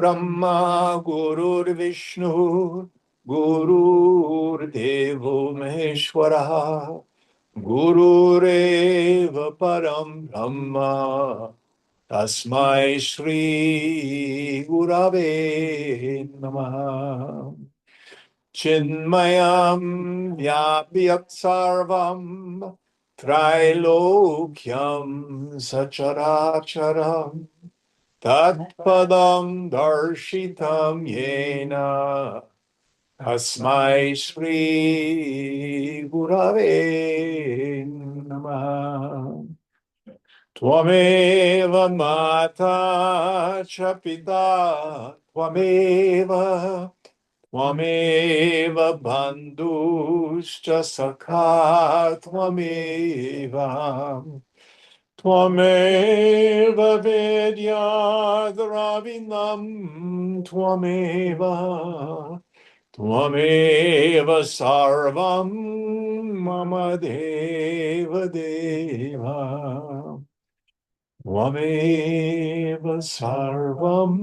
Brahma, Gurur Vishnu, Gurur Devo Maheshwara, Gurureva Param Brahma, Tasmai Shri Gurave Namaha. Chinmayam Vyapyat Sarvam Trilokyam Sacharacharam Tatpadam Darshitam Yena Tasmai Shri Gurave Namaha. Tvameva Mata Chapita Tvameva Tvameva bandhuscha sakha tvameva Tvameva vedyadravinam tvameva Tvameva sarvam mama deva deva Tvameva sarvam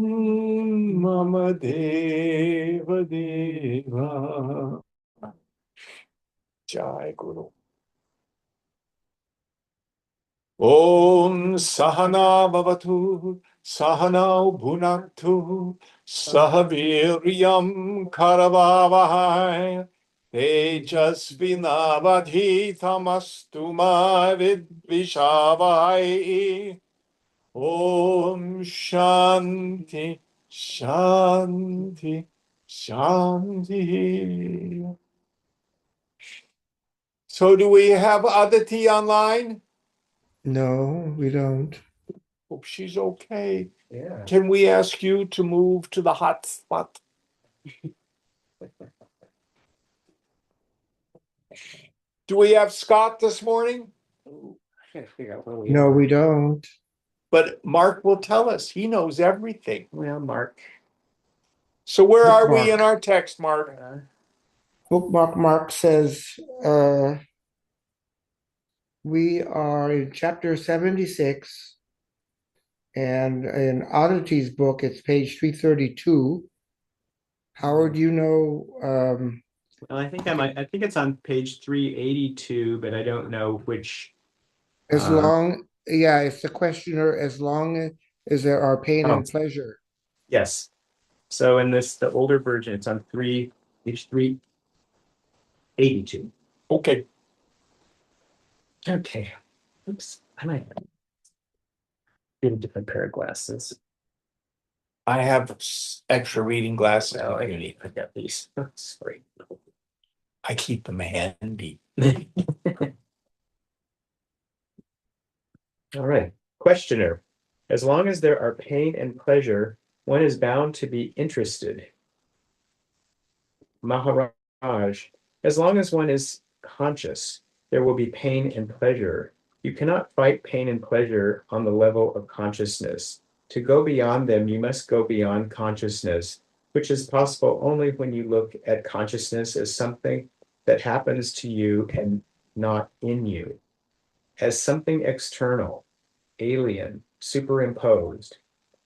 mama deva deva. Jai Guru. Om Sahana Bhavatu, Sahana Bhunaktu, Sahaviryam Karavavahai, Tejasvinavadhitamastu ma vidvishavai. Om Shanti, Shanti, Shanti. So do we have Aditi online? No, we don't. Hope she's okay. Yeah. Can we ask you to move to the hot spot? Do we have Scott this morning? I gotta figure out where we No, are. we don't. But Mark will tell us. He knows everything. Well, Mark. So where are we in our text, Mark? Bookmark Mark says we are in chapter 76, and in Oddity's book, it's page 332. Howard, you know, Well, I think it's on page 382, but I don't know which. as long, yeah, it's the questioner, as long as there are pain and pleasure. Yes. So in the older version, it's on page 382. Okay. Okay. Oops. I might get a different pair of glasses. I have extra reading glasses. No, I got these. Sorry. I keep them handy. All right. Questioner. As long as there are pain and pleasure, one is bound to be interested. Maharaj. As long as one is conscious, there will be pain and pleasure. You cannot fight pain and pleasure on the level of consciousness. To go beyond them, you must go beyond consciousness, which is possible only when you look at consciousness as something that happens to you and not in you, as something external, alien, superimposed.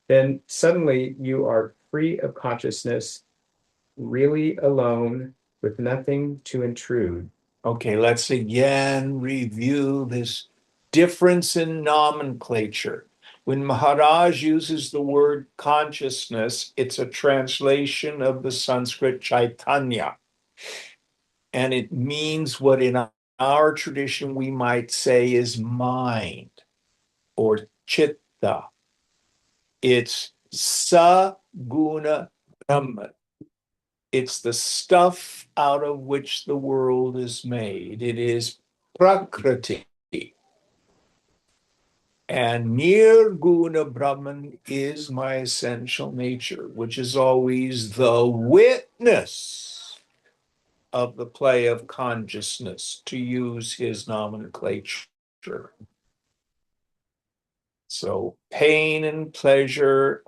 Then suddenly you are free of consciousness, really alone, with nothing to intrude. Okay, let's again review this difference in nomenclature. When Maharaj uses the word consciousness, it's a translation of the Sanskrit Chaitanya. And it means what in our tradition we might say is mind or chitta. It's Saguna Brahman. It's the stuff out of which the world is made. It is Prakriti. And Nirguna Brahman is my essential nature, which is always the witness of the play of consciousness, to use his nomenclature. So pain and pleasure,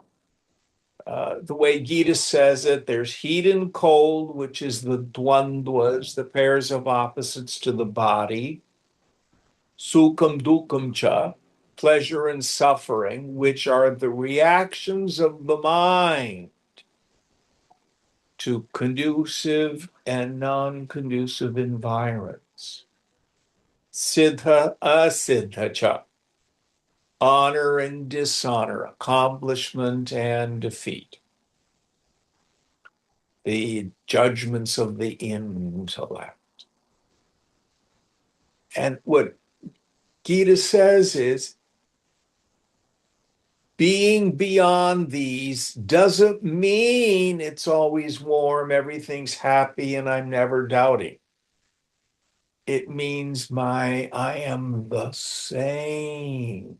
the way Gita says it, there's heat and cold, which is the dvandvas, the pairs of opposites to the body. Sukham dukkam cha, pleasure and suffering, which are the reactions of the mind to conducive and non-conducive environments. Siddha, asiddha cha. Honor and dishonor, accomplishment and defeat. The judgments of the intellect. And what Gita says is, being beyond these doesn't mean it's always warm, everything's happy, and I'm never doubting. It means I am the same.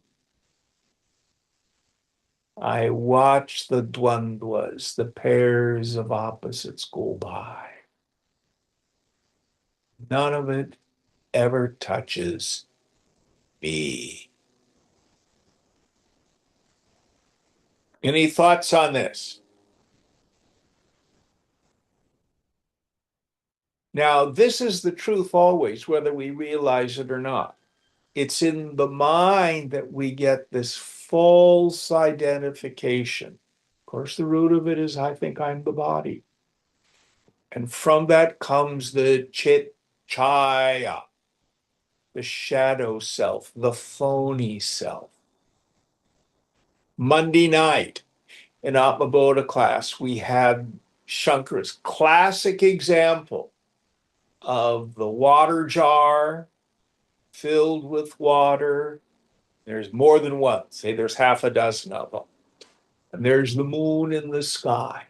I watch the dvandvas, the pairs of opposites go by. None of it ever touches me. Any thoughts on this? Now, this is the truth always, whether we realize it or not. It's in the mind that we get this false identification. Of course, the root of it is, I think I'm the body. And from that comes the chit chaya, the shadow self, the phony self. Monday night in Atmabodha class, we had Shankar's classic example of the water jar filled with water. There's more than one, say there's half a dozen of them. And there's the moon in the sky.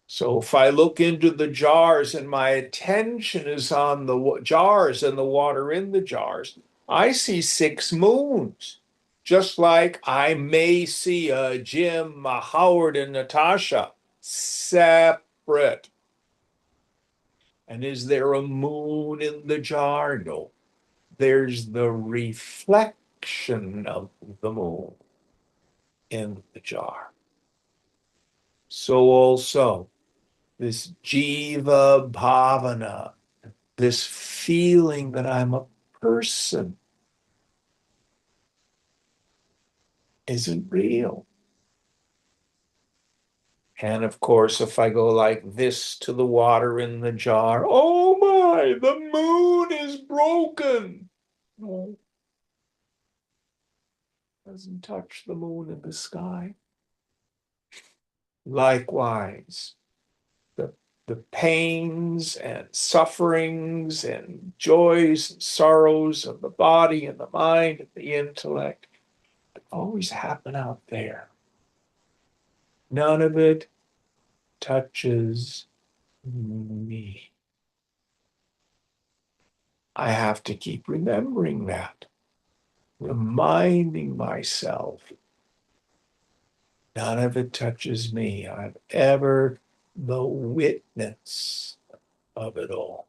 So if I look into the jars and my attention is on the jars and the water in the jars, I see 6 moons. Just like I may see a Jim, a Howard, and Natasha separate. And is there a moon in the jar? No. There's the reflection of the moon in the jar. So also, this jiva bhavana, this feeling that I'm a person, isn't real. And of course, if I go like this to the water in the jar, oh my, the moon is broken. No, doesn't touch the moon in the sky. Likewise, the pains and sufferings and joys and sorrows of the body and the mind and the intellect always happen out there. None of it touches me. I have to keep remembering that, reminding myself, none of it touches me. I'm ever the witness of it all.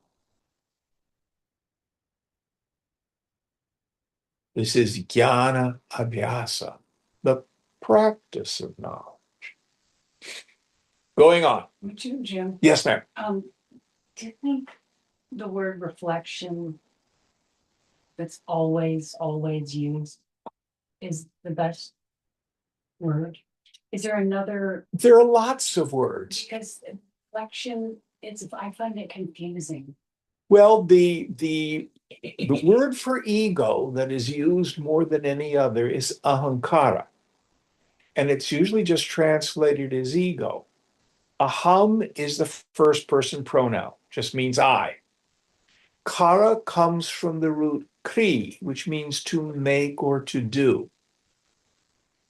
This is jnana abhyasa, the practice of knowledge. Going on. Would you, Jim? Yes, ma'am. Do you think the word reflection that's always used is the best word? Is there another? There are lots of words. Because reflection, I find it confusing. Well, the word for ego that is used more than any other is ahankara. And it's usually just translated as ego. Aham is the first person pronoun, just means I. Kara comes from the root kri, which means to make or to do.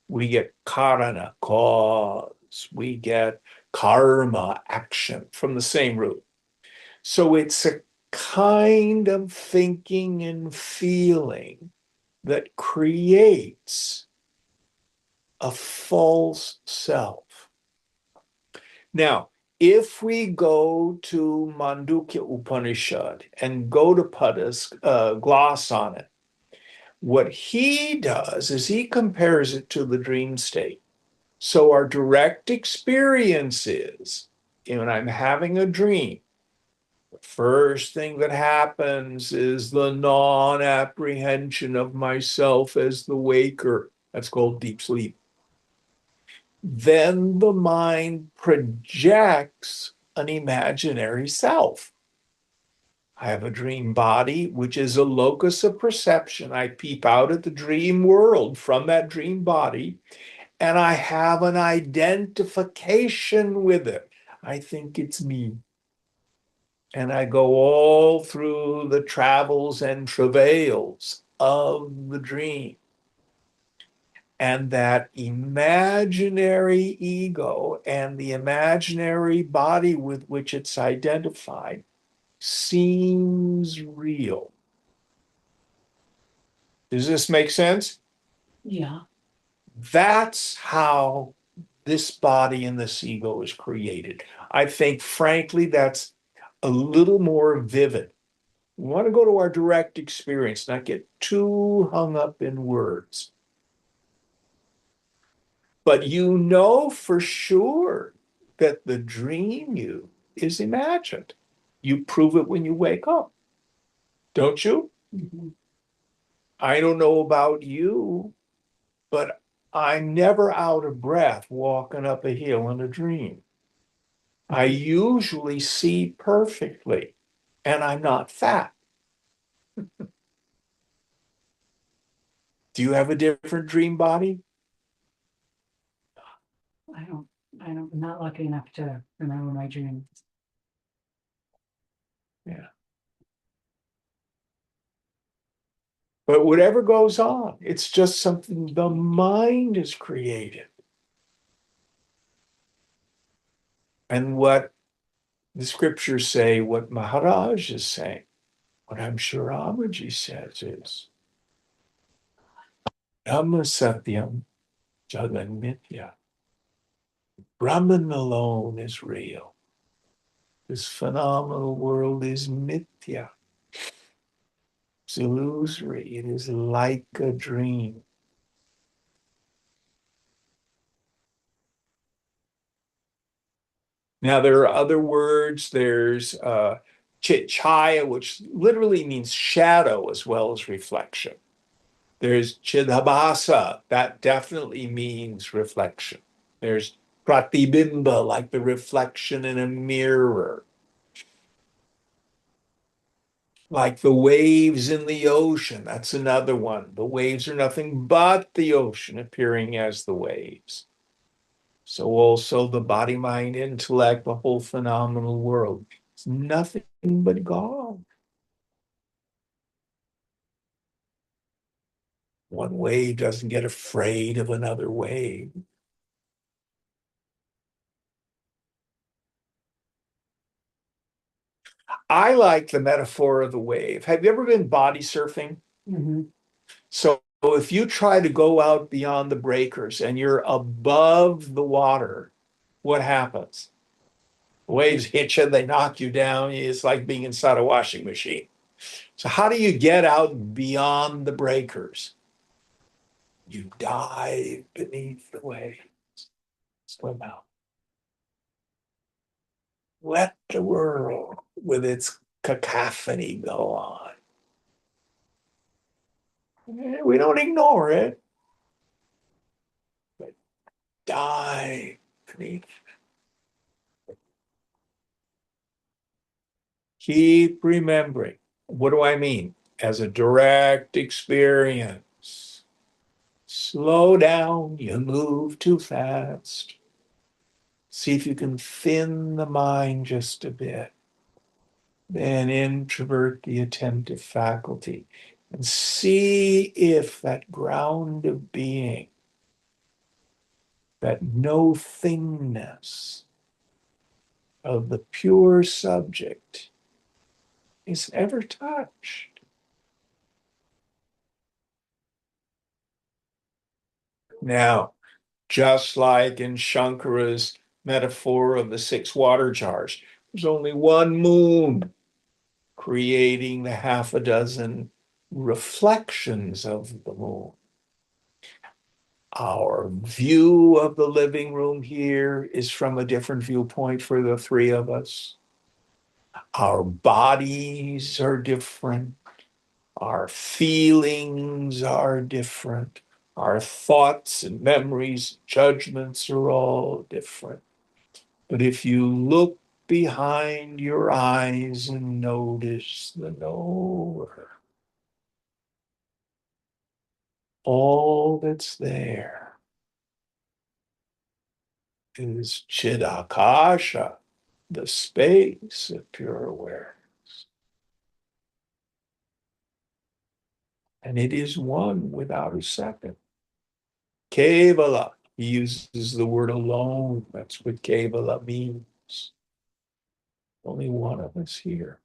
We get karana, cause. We get karma, action, from the same root. So it's a kind of thinking and feeling that creates a false self. Now, if we go to Mandukya Upanishad and go to Pada's gloss on it, what he does is he compares it to the dream state. So our direct experience is, when I'm having a dream, the first thing that happens is the non-apprehension of myself as the waker. That's called deep sleep. then the mind projects an imaginary self. I have a dream body, which is a locus of perception. I peep out at the dream world from that dream body, and I have an identification with it. I think it's me. And I go all through the travels and travails of the dream. And that imaginary ego and the imaginary body with which it's identified seems real. Does this make sense? Yeah. That's how this body and this ego is created. I think, frankly, that's a little more vivid. We want to go to our direct experience, not get too hung up in words. But you know for sure that the dream you is imagined. You prove it when you wake up, don't you? Mhm. I don't know about you, but I'm never out of breath walking up a hill in a dream. I usually see perfectly, and I'm not fat. Do you have a different dream body? I'm not lucky enough to remember my dreams. Yeah. But whatever goes on, it's just something the mind has created. And what the scriptures say, what Maharaj is saying, what I'm sure Amaji says is, Brahma Satyam Jagan Mithya. Brahman alone is real. This phenomenal world is mithya. It's illusory. It is like a dream. Now, there are other words. There's chaya, which literally means shadow as well as reflection. There's chidabhasa, that definitely means reflection. There's pratibimba, like the reflection in a mirror. Like the waves in the ocean, that's another one. The waves are nothing but the ocean appearing as the waves. So also the body, mind, intellect, the whole phenomenal world. It's nothing but God. One wave doesn't get afraid of another wave. I like the metaphor of the wave. Have you ever been body surfing? Mhm. So if you try to go out beyond the breakers and you're above the water, what happens? Waves hit you, they knock you down. It's like being inside a washing machine. So how do you get out beyond the breakers? You dive beneath the waves, swim out. Let the world with its cacophony go on. We don't ignore it, but dive beneath. Keep remembering. What do I mean? As a direct experience. Slow down, you move too fast. See if you can thin the mind just a bit. Then introvert the attentive faculty and see if that ground of being, that no thingness of the pure subject is ever touched. Now, just like in Shankara's metaphor of the six water jars, there's only one moon creating the half a dozen reflections of the moon. Our view of the living room here is from a different viewpoint for the three of us. Our bodies are different. Our feelings are different. Our thoughts and memories, judgments are all different. But if you look behind your eyes and notice the knower, all that's there is Chidakasha, the space of pure awareness. And it is one without a second. Kevala, he uses the word alone. That's what Kevala means. Only one of us here.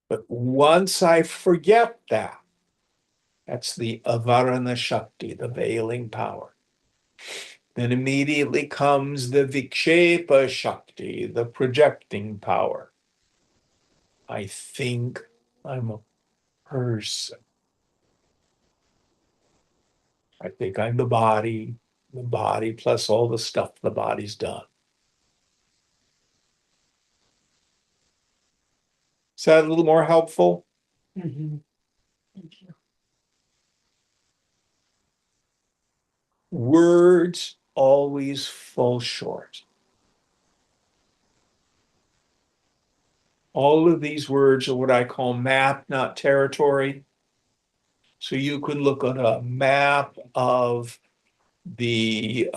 But once I forget that, that's the avarana shakti, the veiling power. Then immediately comes the vikshepa shakti, the projecting power. I think I'm a person. I think I'm the body plus all the stuff the body's done. Is that a little more helpful? Mm-hmm. Thank you. Words always fall short. All of these words are what I call map, not territory. So you can look at a map of the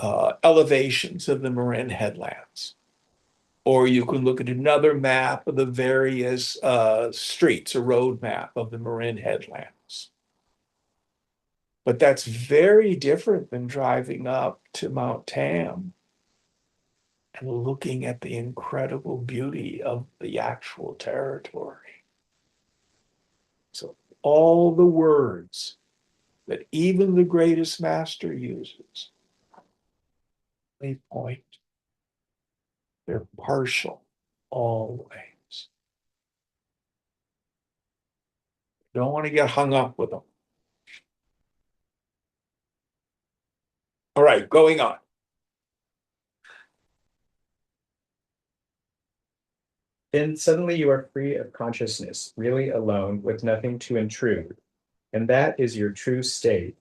elevations of the Marin headlands, or you can look at another map of the various streets, a road map of the Marin headlands. But that's very different than driving up to Mount Tam and looking at the incredible beauty of the actual territory. So all the words that even the greatest master uses, they point. They're partial always. Don't want to get hung up with them. All right, going on. Then suddenly you are free of consciousness, really alone, with nothing to intrude. And that is your true state.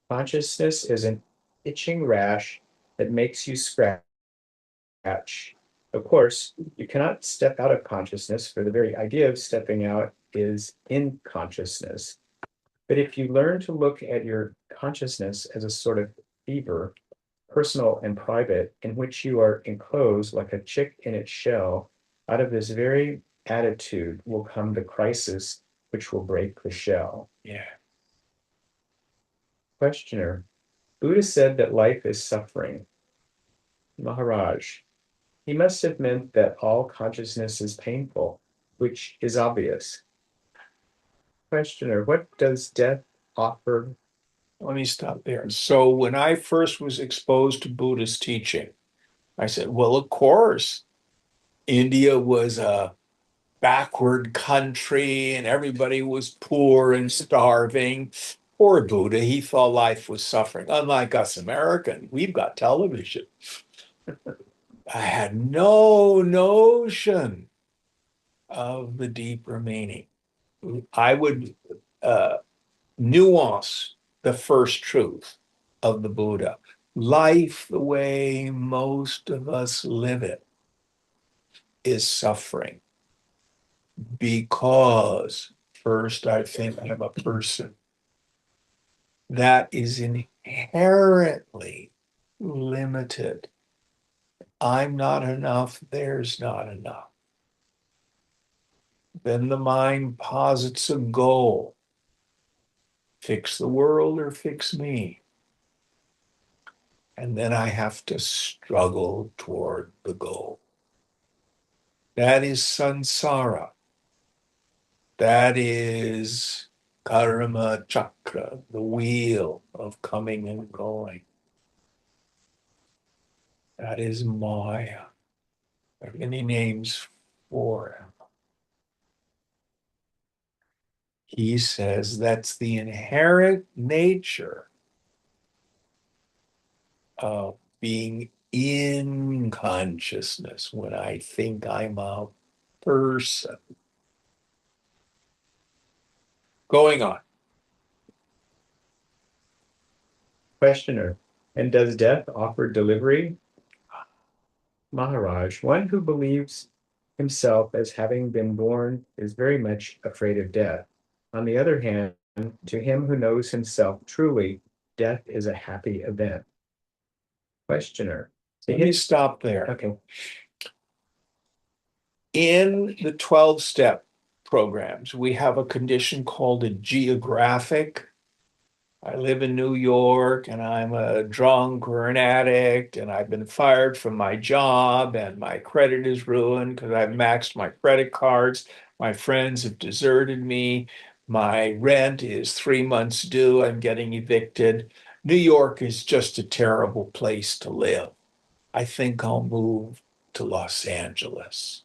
Consciousness is an itching rash that makes you scratch. Of course, you cannot step out of consciousness, for the very idea of stepping out is in consciousness. But if you learn to look at your consciousness as a sort of fever, personal and private, in which you are enclosed like a chick in its shell, out of this very attitude will come the crisis which will break the shell. Yeah. Questioner, Buddha said that life is suffering. Maharaj, he must have meant that all consciousness is painful, which is obvious. Questioner, what does death offer? Let me stop there. So when I first was exposed to Buddhist teaching, I said, well, of course, India was a backward country and everybody was poor and starving. Poor Buddha, he thought life was suffering. Unlike us Americans, we've got television. I had no notion of the deeper meaning. I would nuance the first truth of the Buddha. Life, the way most of us live it, is suffering because first I think I'm a person. That is inherently limited. I'm not enough, there's not enough. Then the mind posits a goal. Fix the world or fix me. And then I have to struggle toward the goal. That is samsara. That is karma chakra, the wheel of coming and going. That is Maya. There are many names for it. He says that's the inherent nature of being in consciousness when I think I'm a person. Going on. Questioner. And does death offer delivery? Maharaj, one who believes himself as having been born is very much afraid of death. On the other hand, to him who knows himself truly, death is a happy event. Questioner. Let me stop there. Okay. In the 12-step programs, we have a condition called a geographic. I live in New York and I'm a drunk or an addict and I've been fired from my job and my credit is ruined because I've maxed my credit cards. My friends have deserted me. My rent is 3 months due. I'm getting evicted. New York is just a terrible place to live. I think I'll move to Los Angeles.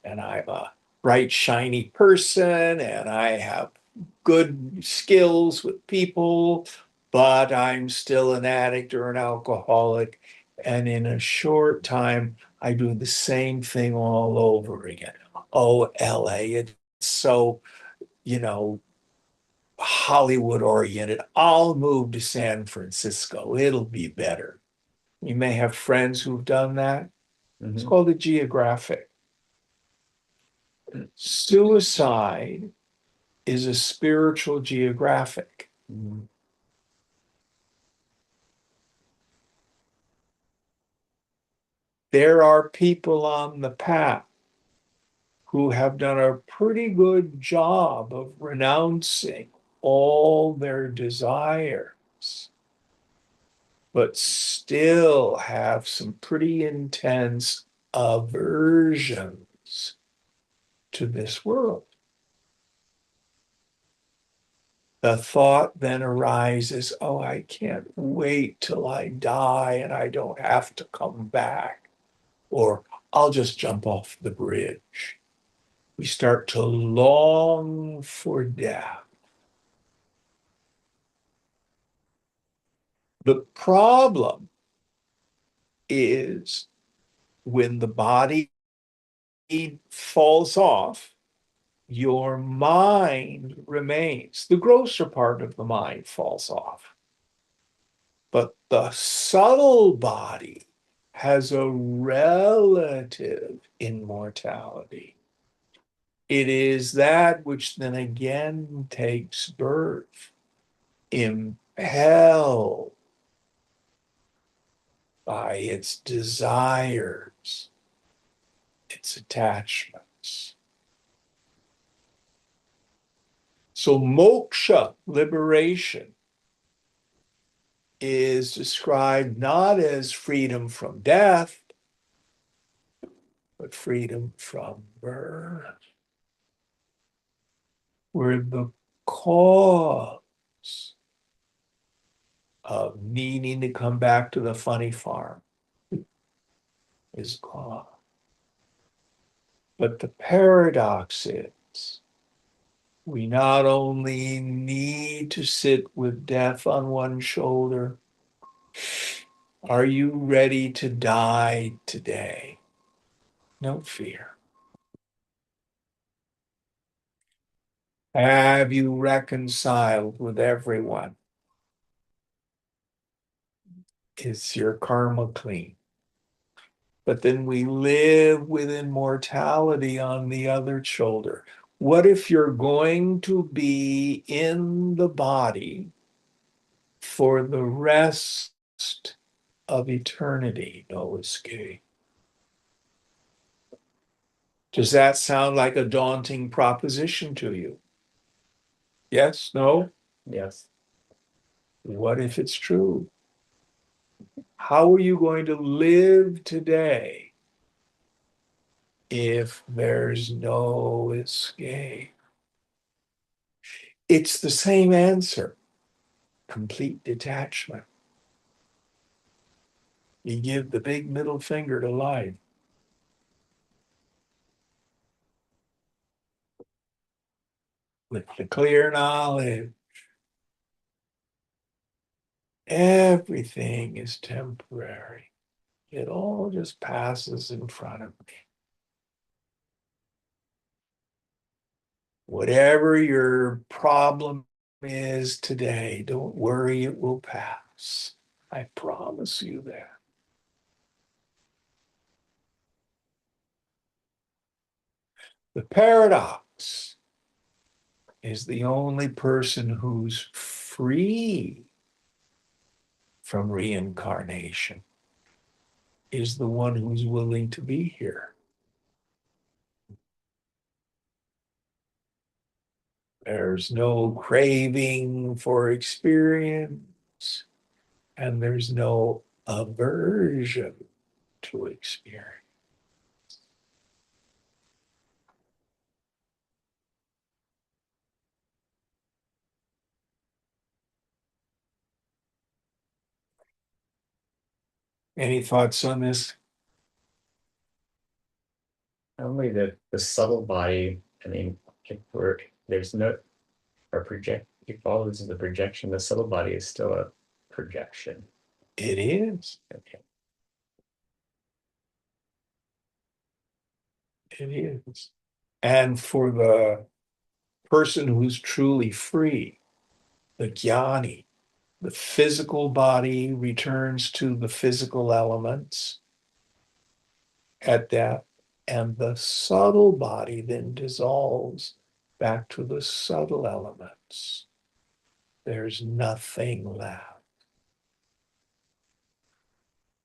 And I'm a bright, shiny person and I have good skills with people, but I'm still an addict or an alcoholic. And in a short time, I do the same thing all over again. Oh, LA, it's so, you know, Hollywood oriented. I'll move to San Francisco. It'll be better. You may have friends who've done that. It's called a geographic. Suicide is a spiritual geographic. There are people on the path who have done a pretty good job of renouncing all their desires, but still have some pretty intense aversions to this world. The thought then arises, oh, I can't wait till I die and I don't have to come back. Or I'll just jump off the bridge. We start to long for death. The problem is when the body falls off, your mind remains. The grosser part of the mind falls off. But the subtle body has a relative immortality. It is that which then again takes birth, impelled by its desires, its attachments. So moksha, liberation, is described not as freedom from death, but freedom from birth. Where the cause of needing to come back to the funny farm is gone. But the paradox is we not only need to sit with death on one shoulder, are you ready to die today? No fear. Have you reconciled with everyone? Is your karma clean? But then we live with immortality on the other shoulder. What if you're going to be in the body for the rest of eternity? No escape. Does that sound like a daunting proposition to you? Yes? No? Yes. What if it's true? How are you going to live today if there's no escape? It's the same answer. Complete detachment. You give the big middle finger to life. With the clear knowledge, everything is temporary. It all just passes in front of me. Whatever your problem is today, don't worry, it will pass. I promise you that. The paradox is the only person who's free from reincarnation is the one who's willing to be here. There's no craving for experience, and there's no aversion to experience. Any thoughts on this? Only the subtle body, I mean, if we're, there's no, or project, if all this is a projection, the subtle body is still a projection. It is. Okay. It is. And for the person who's truly free, the jnani, the physical body returns to the physical elements at that, and the subtle body then dissolves back to the subtle elements. There's nothing left.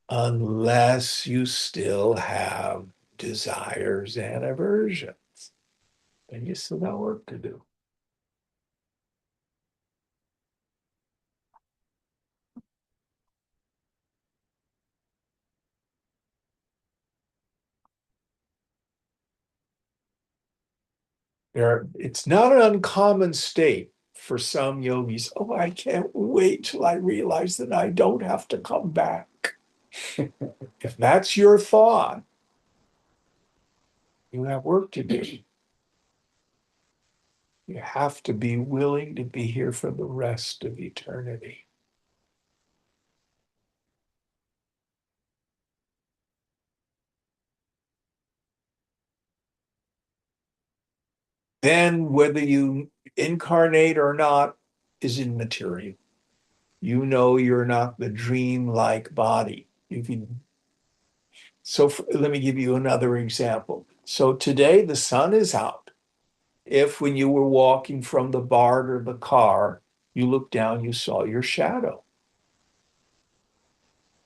Unless you still have desires and aversions, then you still got work to do. It's not an uncommon state for some yogis. Oh, I can't wait till I realize that I don't have to come back. If that's your thought, you have work to do. You have to be willing to be here for the rest of eternity. Then, whether you incarnate or not is immaterial. You know you're not the dream-like body. Let me give you another example. So today the sun is out. If when you were walking from the bar to the car, you looked down, you saw your shadow.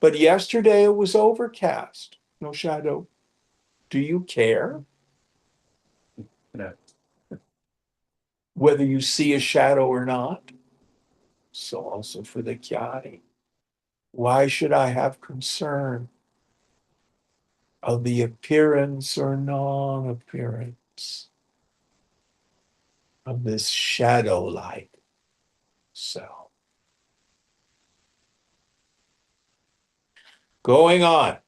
But yesterday it was overcast, no shadow. Do you care No. whether you see a shadow or not? So also for the jnani. Why should I have concern of the appearance or non-appearance of this shadow-like self? Going on.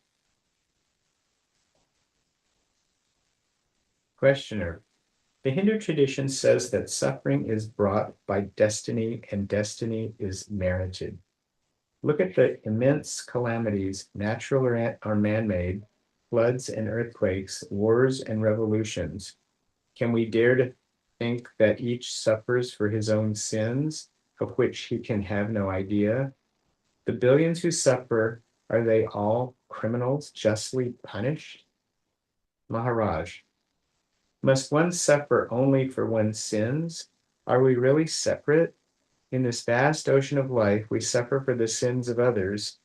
Questioner. The Hindu tradition says that suffering is brought by destiny and destiny is merited. Look at the immense calamities, natural or man-made, floods and earthquakes, wars and revolutions. Can we dare to think that each suffers for his own sins, of which he can have no idea? The billions who suffer, are they all criminals justly punished? Maharaj, must one suffer only for one's sins? Are we really separate? In this vast ocean of life, we suffer for the sins of others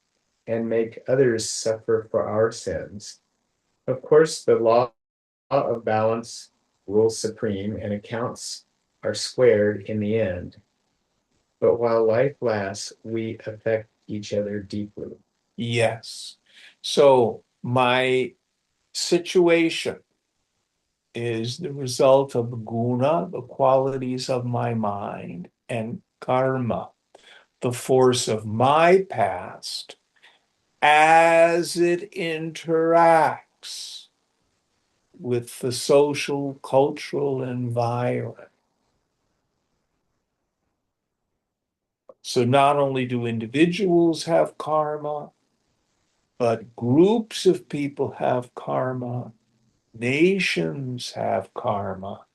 and make others suffer for our sins. Of course, the law of balance rules supreme and accounts are squared in the end. But while life lasts, we affect each other deeply. Yes. So my situation is the result of guna, the qualities of my mind, and karma, the force of my past as it interacts with the social, cultural environment. So not only do individuals have karma, but groups of people have karma, nations have karma,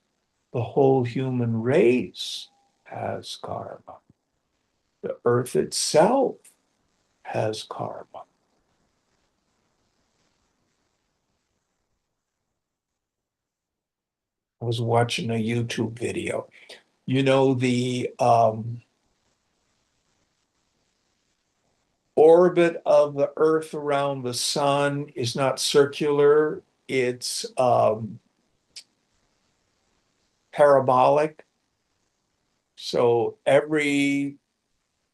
The whole human race has karma. The earth itself has karma. I was watching a YouTube video. You know, the orbit of the Earth around the sun is not circular, it's parabolic. So every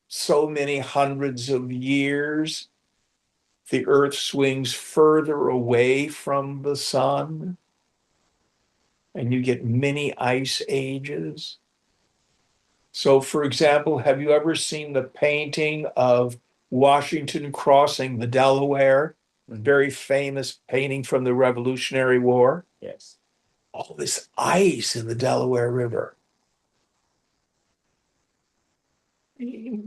so many hundreds of years, the Earth swings further away from the sun, and you get mini ice ages. So, for example, have you ever seen the painting of Washington crossing the Delaware? Very famous painting from the Revolutionary War. Yes. All this ice in the Delaware River.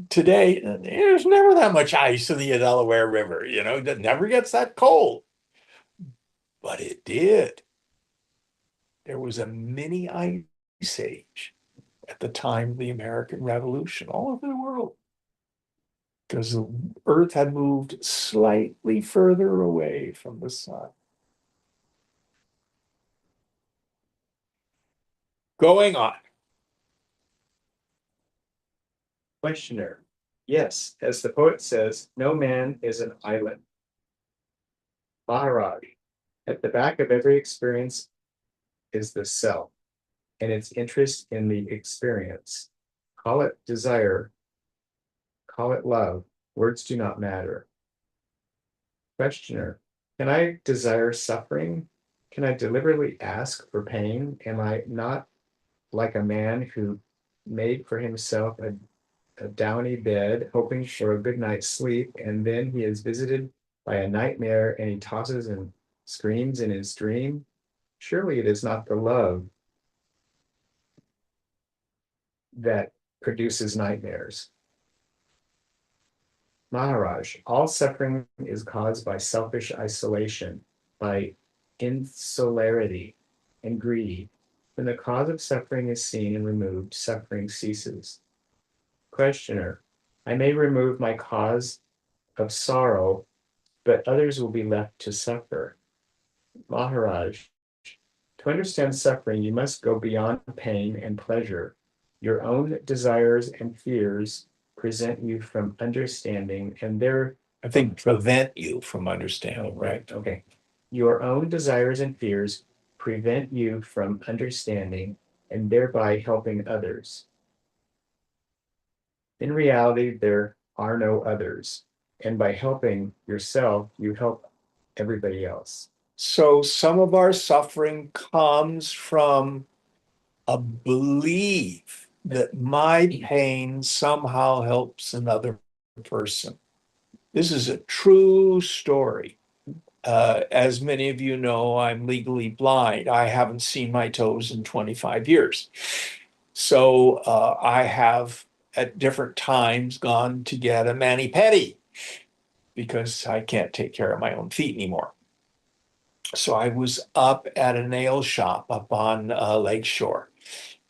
Today, there's never that much ice in the Delaware River, you know, it never gets that cold. But it did. There was a mini ice age at the time of the American Revolution all over the world, because the Earth had moved slightly further away from the sun. Going on. Questioner. Yes, as the poet says, no man is an island. Maharaj. At the back of every experience is the self and its interest in the experience. Call it desire, call it love. Words do not matter. Questioner. Can I desire suffering? Can I deliberately ask for pain? Am I not like a man who made for himself a downy bed, hoping for a good night's sleep, and then he is visited by a nightmare and he tosses and screams in his dream? Surely it is not the love that produces nightmares. Maharaj, all suffering is caused by selfish isolation, by insularity and greed. When the cause of suffering is seen and removed, suffering ceases. Questioner, I may remove my cause of sorrow, but others will be left to suffer. Maharaj, to understand suffering, you must go beyond pain and pleasure. Your own desires and fears present you from understanding, and I think prevent you from understanding, right? okay. Your own desires and fears prevent you from understanding and thereby helping others. In reality, there are no others, and by helping yourself, you help everybody else. So some of our suffering comes from a belief that my pain somehow helps another person. This is a true story. As many of you know, I'm legally blind. I haven't seen my toes in 25 years. So I have at different times gone to get a mani-pedi because I can't take care of my own feet anymore. So I was up at a nail shop up on Lakeshore,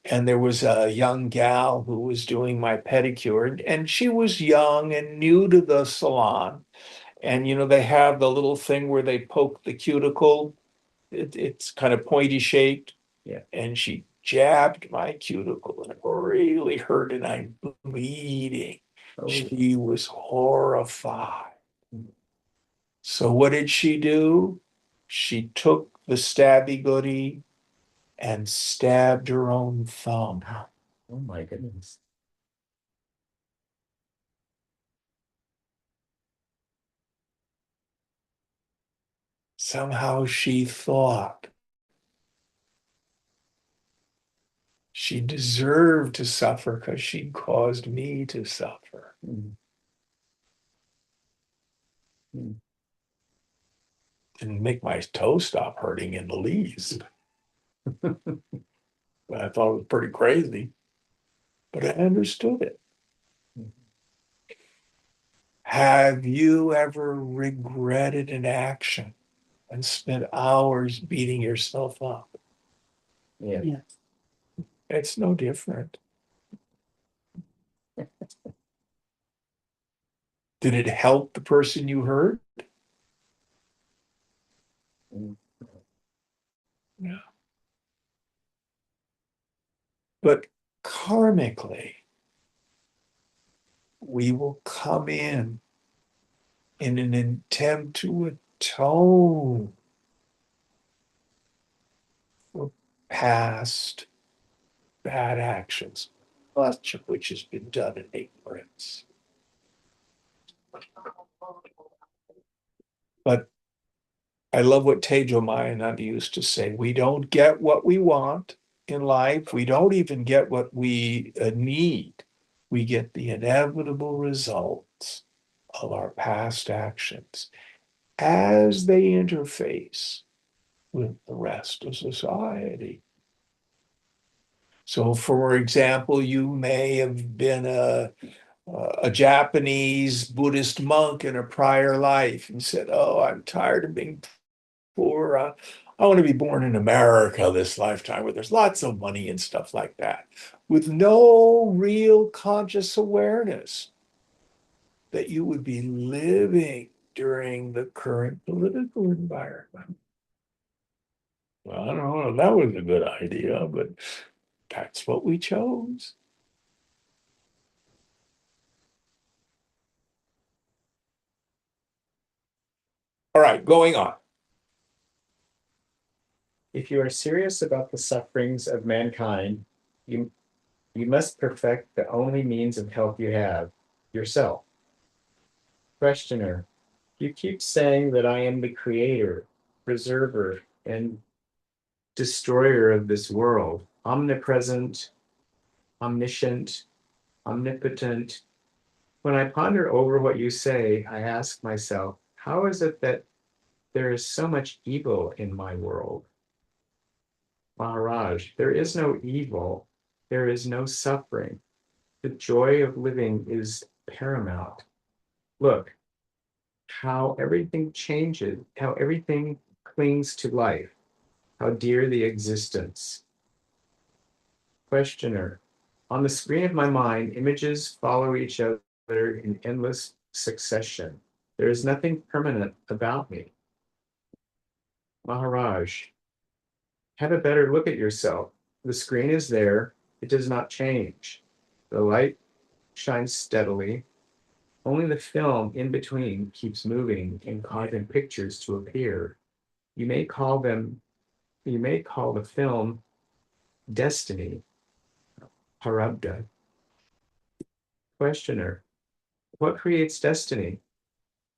and there was a young gal who was doing my pedicure, and she was young and new to the salon. And you know, they have the little thing where they poke the cuticle. It's kind of pointy shaped. Yeah. And she jabbed my cuticle and it really hurt, and I'm bleeding. Oh, She was horrified. So what did she do? She took the stabby goody and stabbed her own thumb. oh my goodness. Somehow she thought she deserved to suffer because she caused me to suffer. Mm. Mm. Didn't make my toe stop hurting in the least. But I thought it was pretty crazy. But I understood it. Have you ever regretted an action and spent hours beating yourself up? Yeah. Yes. It's no different. Did it help the person you hurt? Yeah. But karmically, we will come in an attempt to atone for past bad actions, much of which has been done in ignorance. But I love what Tejo Mayananda used to say. We don't get what we want in life. We don't even get what we need. We get the inevitable results of our past actions as they interface with the rest of society. So, for example, you may have been a Japanese Buddhist monk in a prior life and said, "Oh, I'm tired of being poor. I want to be born in America this lifetime where there's lots of money and stuff like that," with no real conscious awareness that you would be living during the current political environment. Well, I don't know if that was a good idea, but that's what we chose. All right, going on. If you are serious about the sufferings of mankind, you, you must perfect the only means of help you have, yourself. Questioner, you keep saying that I am the creator, preserver, and destroyer of this world, omnipresent, omniscient, omnipotent. When I ponder over what you say, I ask myself, how is it that there is so much evil in my world? Maharaj, there is no evil, there is no suffering. The joy of living is paramount. Look, how everything changes, how everything clings to life, how dear the existence. Questioner, on the screen of my mind, images follow each other in endless succession. There is nothing permanent about me. Maharaj, have a better look at yourself. The screen is there, it does not change. The light shines steadily. Only the film in between keeps moving and causing pictures to appear. You may call the film destiny, Harabda. Questioner, what creates destiny?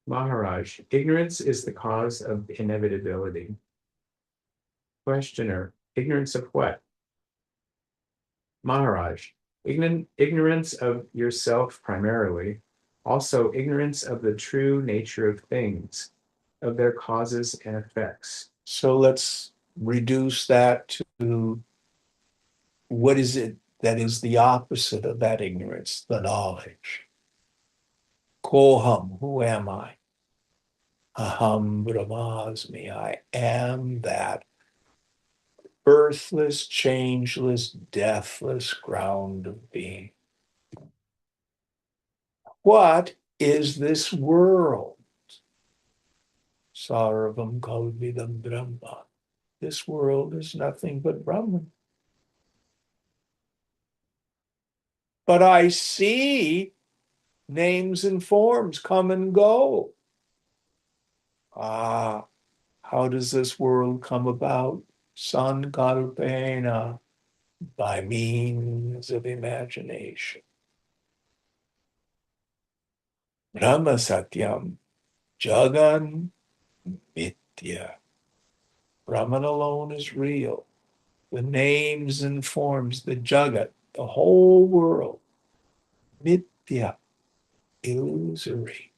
Maharaj, ignorance is the cause of inevitability. Questioner, ignorance of what? Maharaj, ignorance of yourself primarily, also ignorance of the true nature of things, of their causes and effects. So let's reduce that to what is it that is the opposite of that ignorance, the knowledge. Koham, who am I? Aham Brahmasmi, I am that birthless, changeless, deathless ground of being. What is this world? Sarvam Kalvidam Brahma. This world is nothing but Brahman. But I see names and forms come and go. Ah, how does this world come about? Sankalpena, by means of imagination. Brahma Satyam, Jagan Mithya. Brahman alone is real. The names and forms, the Jagat, the whole world, Mithya, illusory.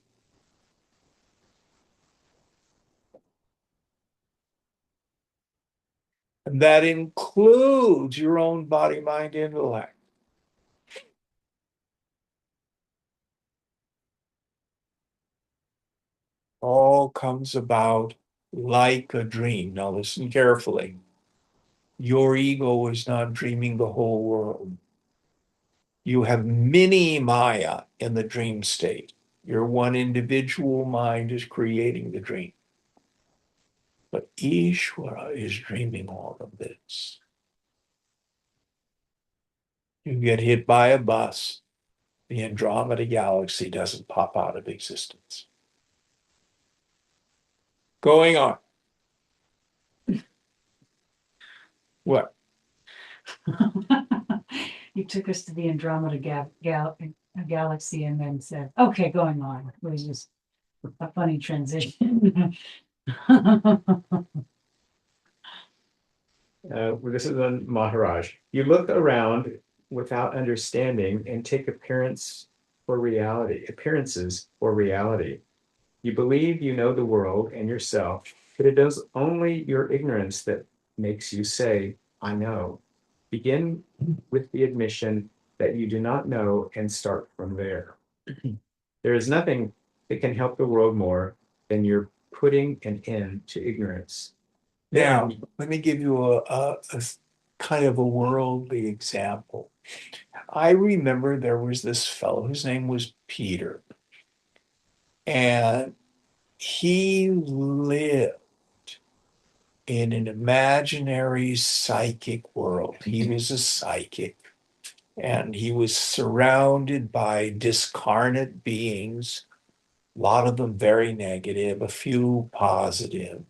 And that includes your own body, mind, intellect. All comes about like a dream. Now listen carefully. Your ego is not dreaming the whole world. You have mini Maya in the dream state. Your one individual mind is creating the dream. But Ishvara is dreaming all of this. You get hit by a bus, the Andromeda galaxy doesn't pop out of existence. Going on. What? You took us to the Andromeda galaxy and then said, okay, going on. It was just a funny transition. This is on Maharaj. You look around without understanding and take appearances for reality. You believe you know the world and yourself, but it is only your ignorance that makes you say, I know. Begin with the admission that you do not know and start from there. There is nothing that can help the world more than your putting an end to ignorance. Now, let me give you a kind of a worldly example. I remember there was this fellow, his name was Peter, and he lived in an imaginary psychic world. He was a psychic, and he was surrounded by discarnate beings, a lot of them very negative, a few positive.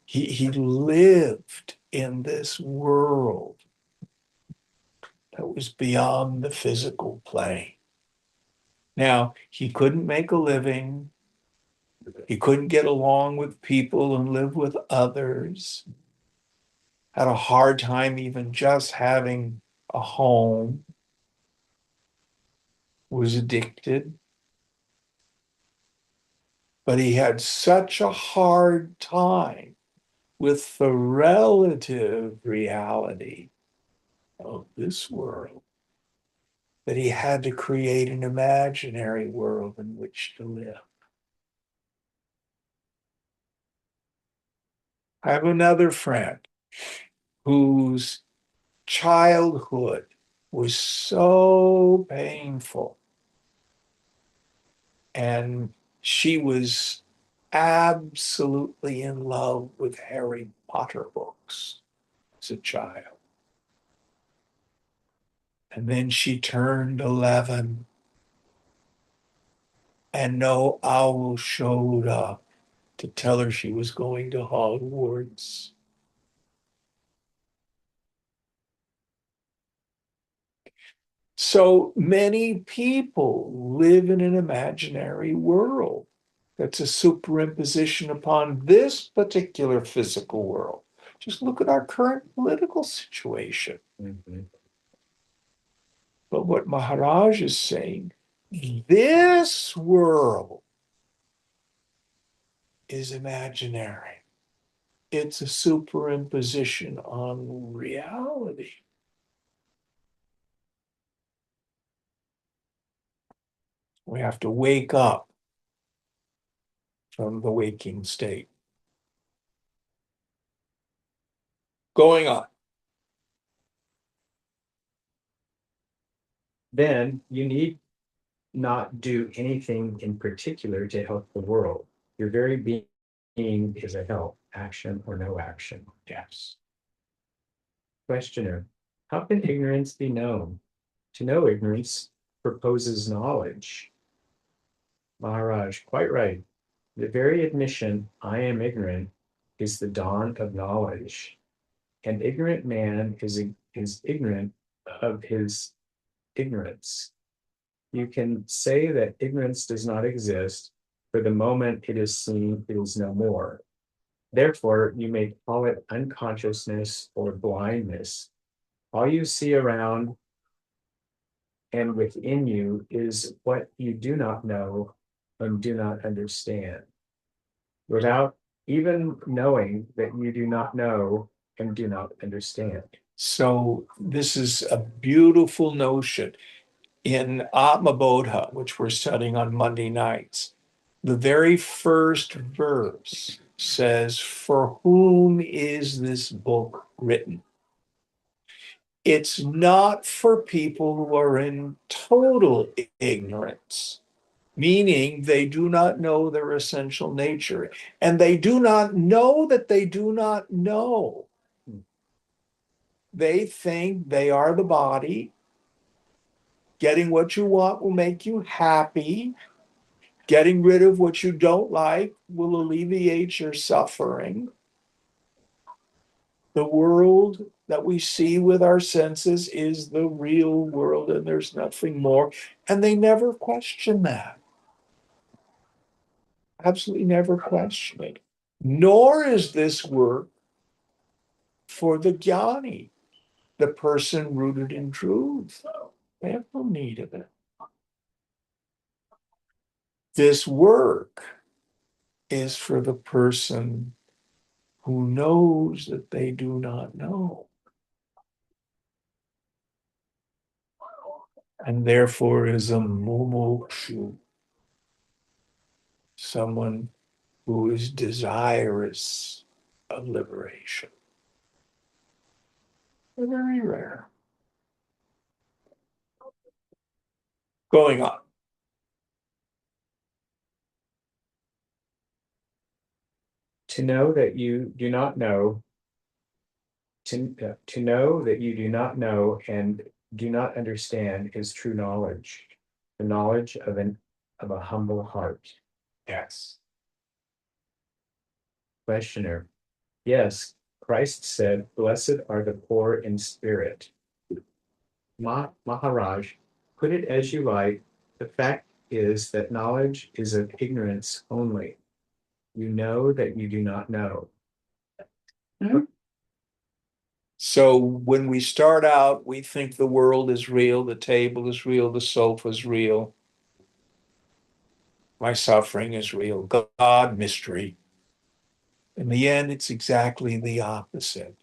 He lived in this world that was beyond the physical plane. Now, he couldn't make a living. He couldn't get along with people and live with others. Had a hard time even just having a home. Was addicted. But he had such a hard time with the relative reality of this world that he had to create an imaginary world in which to live. I have another friend whose childhood was so painful, and she was absolutely in love with Harry Potter books as a child. And then she turned 11 and no owl showed up to tell her she was going to Hogwarts. So many people live in an imaginary world that's a superimposition upon this particular physical world. Just look at our current political situation. Mhm. But what Maharaj is saying, this world is imaginary. It's a superimposition on reality. We have to wake up from the waking state. Going on. Then you need not do anything in particular to help the world. Your very being is a help, action or no action. Yes. Questioner, how can ignorance be known? To know ignorance proposes knowledge. Maharaj, quite right. The very admission, I am ignorant, is the dawn of knowledge. An ignorant man is ignorant of his ignorance. You can say that ignorance does not exist, for the moment it is seen, it is no more. Therefore, you may call it unconsciousness or blindness. All you see around and within you is what you do not know and do not understand. Without even knowing that you do not know and do not understand. So this is a beautiful notion. In Atmabodha, which we're studying on Monday nights, the very first verse says, for whom is this book written? It's not for people who are in total ignorance, meaning they do not know their essential nature, and they do not know that they do not know. They think they are the body. Getting what you want will make you happy. Getting rid of what you don't like will alleviate your suffering. The world that we see with our senses is the real world, and there's nothing more. And they never question that. Absolutely never question it. Nor is this work for the jnani, the person rooted in truth. They have no need of it. This work is for the person who knows that they do not know, and therefore is a mumukshu, someone who is desirous of liberation. They're very rare. Going on. To know that you do not know, to know that you do not know and do not understand is true knowledge, the knowledge of a humble heart. Yes. Questioner. Yes, Christ said, blessed are the poor in spirit. Maharaj, put it as you like. The fact is that knowledge is of ignorance only. You know that you do not know. So when we start out, we think the world is real, the table is real, the sofa is real. My suffering is real. God, mystery. In the end, it's exactly the opposite.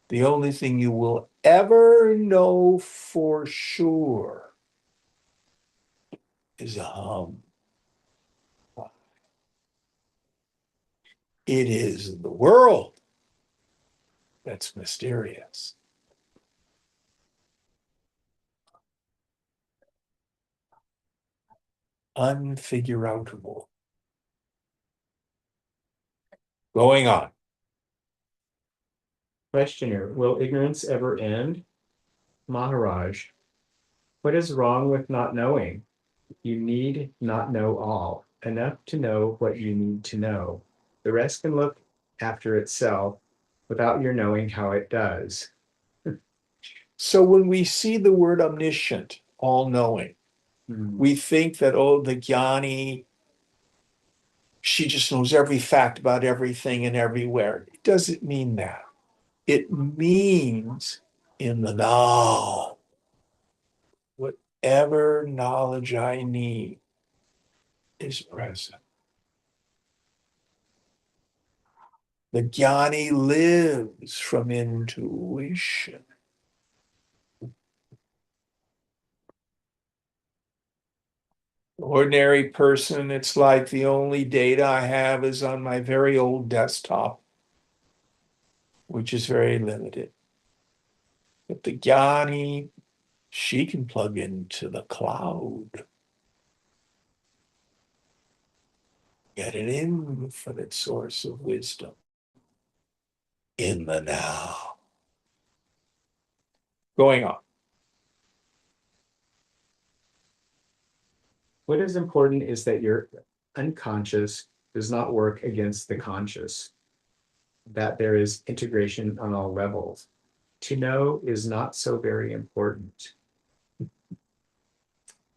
The only thing you will ever know for sure is a hum. It is the world that's mysterious. Unfigureoutable. Going on. Questioner, will ignorance ever end? Maharaj, what is wrong with not knowing? You need not know all, enough to know what you need to know. The rest can look after itself without your knowing how it does. So when we see the word omniscient, all-knowing, we think that, oh, the jnani, she just knows every fact about everything and everywhere. It doesn't mean that. It means in the now, whatever knowledge I need is present. The jnani lives from intuition. Ordinary person, it's like the only data I have is on my very old desktop, which is very limited. But the jnani, she can plug into the cloud, get an infinite source of wisdom in the now. Going on. What is important is that your unconscious does not work against the conscious, that there is integration on all levels. To know is not so very important.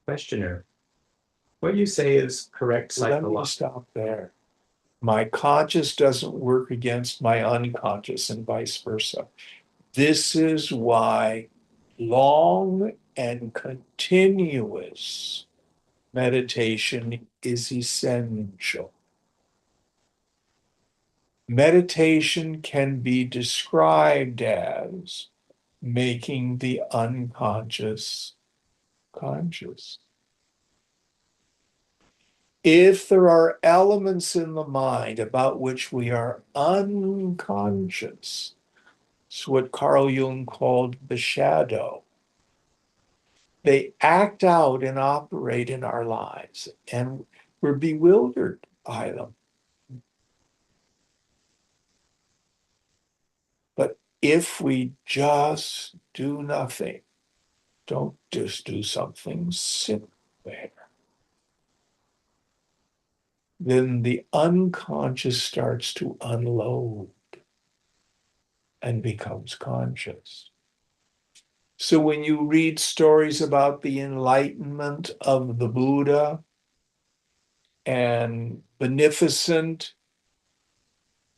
Questioner, what you say is correct Let me psychologically. stop there. My conscious doesn't work against my unconscious and vice versa. This is why long and continuous meditation is essential. Meditation can be described as making the unconscious conscious. If there are elements in the mind about which we are unconscious, it's what Carl Jung called the shadow. They act out and operate in our lives, and we're bewildered by them. But if we just do nothing, don't just do something, sit there, then the unconscious starts to unload and becomes conscious. So when you read stories about the enlightenment of the Buddha and beneficent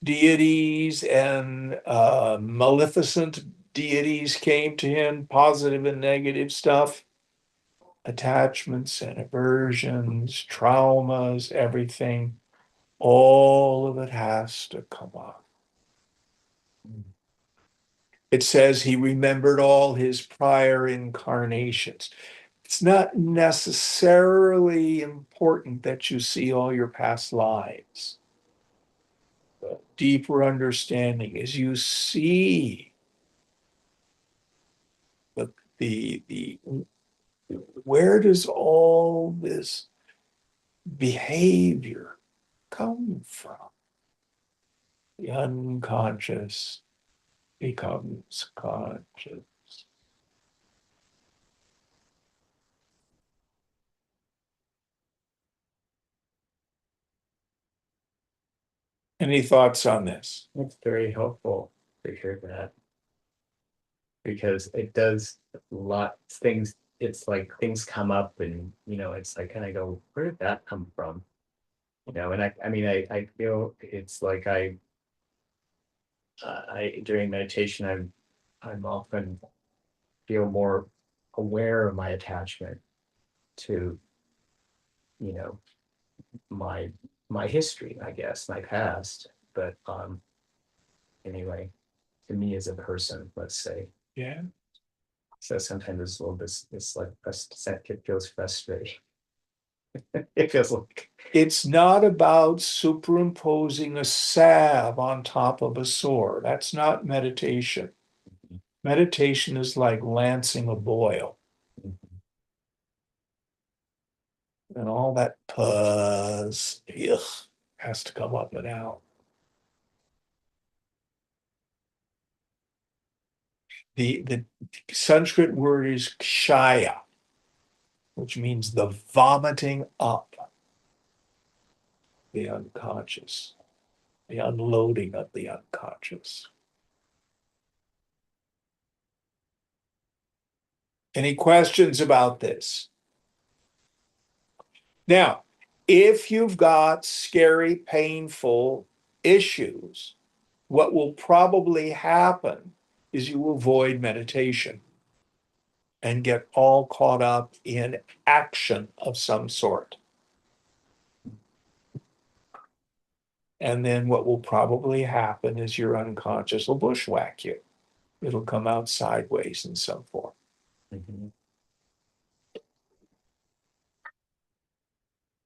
deities and maleficent deities came to him, positive and negative stuff, attachments and aversions, traumas, everything, all of it has to come up. It says he remembered all his prior incarnations. It's not necessarily important that you see all your past lives. The deeper understanding is you see the where does all this behavior come from? The unconscious becomes conscious. Any thoughts on this? It's very helpful to hear that, because it does lots things. It's like things come up, and it's like, and I go, where did that come from? And I feel it's like I during meditation, I'm often feel more aware of my attachment to, you know, my my history, I guess, my past. But anyway, to me as a person, let's say. Yeah. So sometimes it's a little bit, it's like it feels frustrating. It feels like It's not about superimposing a salve on top of a sore. That's not meditation. Meditation is like lancing a boil, and all that pus has to come up and out. The Sanskrit word is kshaya, which means the vomiting up the unconscious, the unloading of the unconscious. Any questions about this? Now, if you've got scary, painful issues, what will probably happen is you avoid meditation and get all caught up in action of some sort. And then what will probably happen is your unconscious will bushwhack you. It'll come out sideways in some form. Mhm.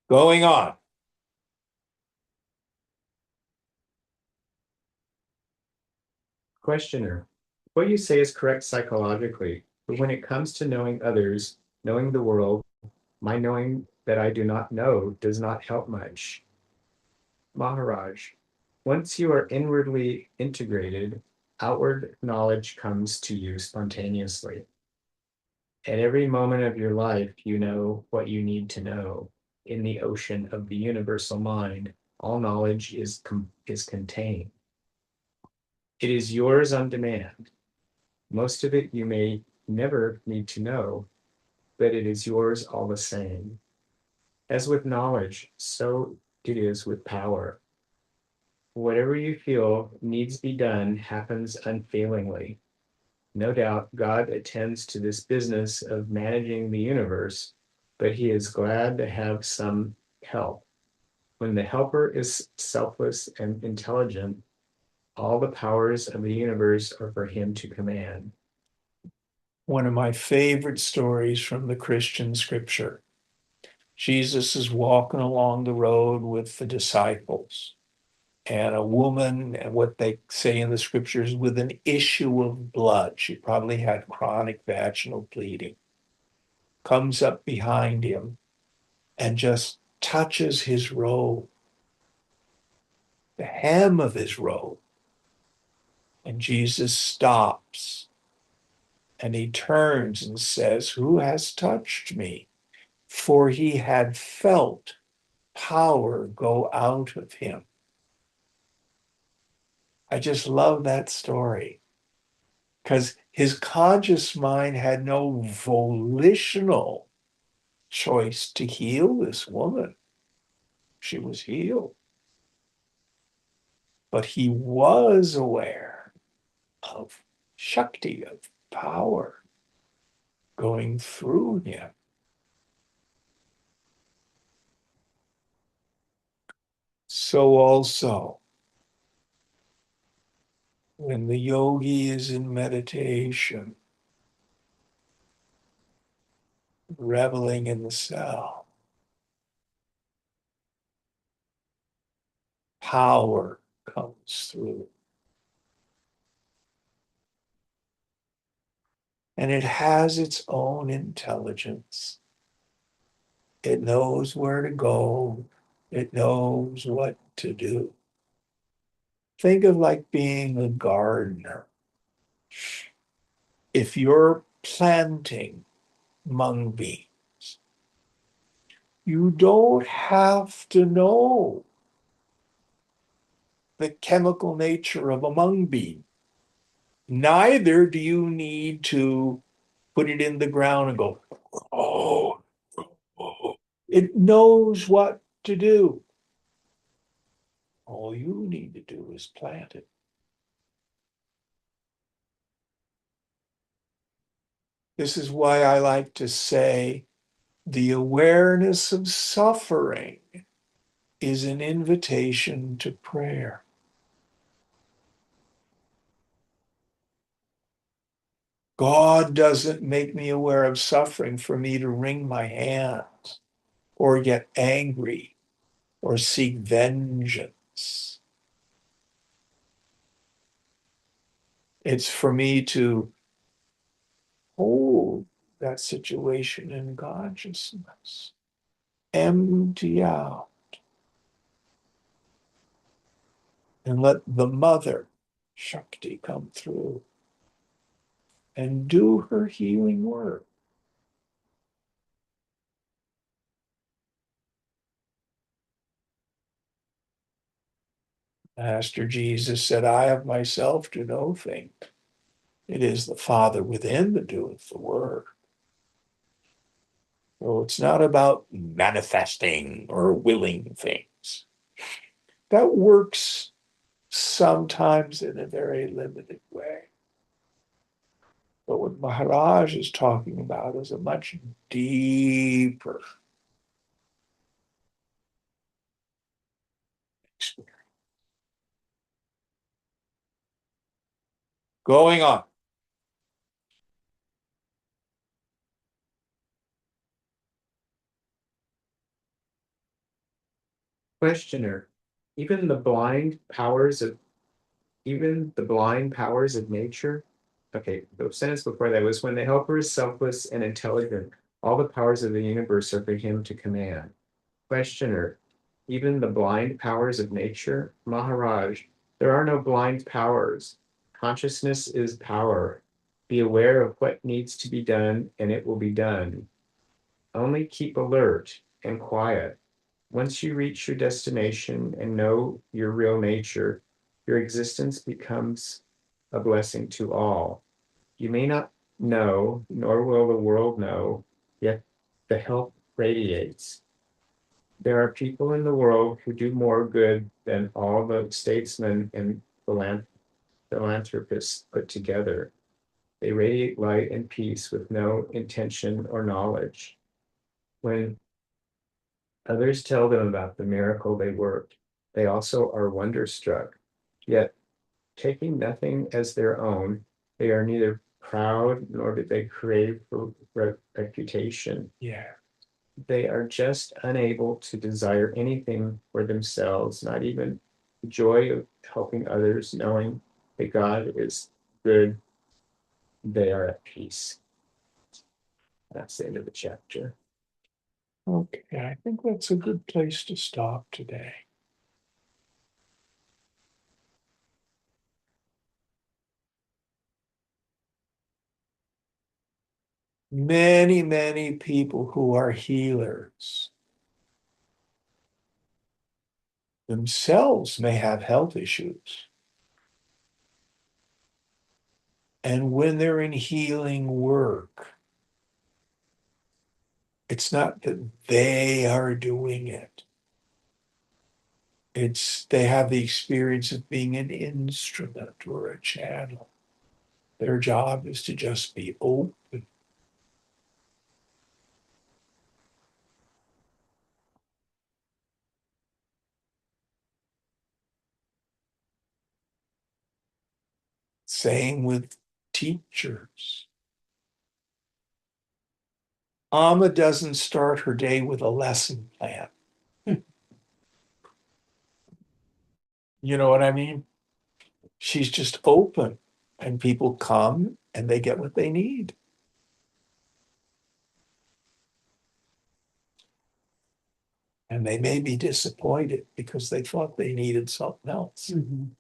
Going on. Questioner, what you say is correct psychologically, but when it comes to knowing others, knowing the world, my knowing that I do not know does not help much. Maharaj, once you are inwardly integrated, outward knowledge comes to you spontaneously. At every moment of your life, you know what you need to know. In the ocean of the universal mind, all knowledge is contained. It is yours on demand. Most of it you may never need to know, but it is yours all the same. As with knowledge, so it is with power. Whatever you feel needs be done happens unfailingly. No doubt God attends to this business of managing the universe, but he is glad to have some help. When the helper is selfless and intelligent, all the powers of the universe are for him to command. One of my favorite stories from the Christian scripture. Jesus is walking along the road with the disciples, and a woman, and what they say in the scriptures, with an issue of blood, she probably had chronic vaginal bleeding, comes up behind him and just touches his robe, the hem of his robe. And Jesus stops and he turns and says, "Who has touched me?" For he had felt power go out of him. I just love that story because his conscious mind had no volitional choice to heal this woman. She was healed. But he was aware of Shakti, of power going through him. So also, when the yogi is in meditation, reveling in the cell, power comes through. And it has its own intelligence. It knows where to go. It knows what to do. Think of like being a gardener. If you're planting mung beans, you don't have to know the chemical nature of a mung bean. Neither do you need to put it in the ground and go, oh, oh. It knows what to do. All you need to do is plant it. This is why I like to say the awareness of suffering is an invitation to prayer. God doesn't make me aware of suffering for me to wring my hands or get angry or seek vengeance. It's for me to hold that situation in consciousness, empty out, and let the mother, Shakti, come through and do her healing work. Master Jesus said, I of myself do no thing. It is the Father within that doeth the work. So it's not about manifesting or willing things. That works sometimes in a very limited way. But what Maharaj is talking about is a much deeper experience. Going on. Questioner, even the blind powers of nature. Okay, the sentence before that was when the helper is selfless and intelligent, all the powers of the universe are for him to command. Questioner, even the blind powers of nature? Maharaj, there are no blind powers. Consciousness is power. Be aware of what needs to be done, and it will be done. Only keep alert and quiet. Once you reach your destination and know your real nature, your existence becomes a blessing to all. You may not know, nor will the world know, yet the help radiates. There are people in the world who do more good than all the statesmen and philanthropists put together. They radiate light and peace with no intention or knowledge. When others tell them about the miracle they worked, they also are wonderstruck. Yet, taking nothing as their own, they are neither proud nor do they crave for reputation. Yeah. they are just unable to desire anything for themselves, not even the joy of helping others, knowing that God is good, they are at peace. That's the end of the chapter. Okay, I think that's a good place to stop today. Many, many people who are healers themselves may have health issues. And when they're in healing work, it's not that they are doing it. It's they have the experience of being an instrument or a channel. Their job is to just be open. Same with teachers. Amma doesn't start her day with a lesson plan. You know what I mean? She's just open, and people come and they get what they need. And they may be disappointed because they thought they needed something else. Mhm.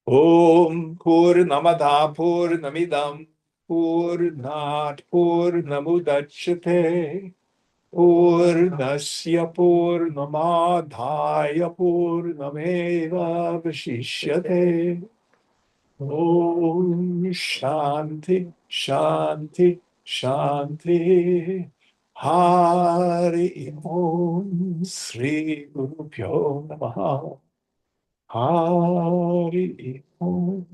Om Purnamada Purnamidam Purnat Purnamudachyate Purnasya Purnamadhaya Purnameva Vashishyate. Om Shanti Shanti Shanti. Hari Om Sri Guru Pyo Namaha. Hari Om.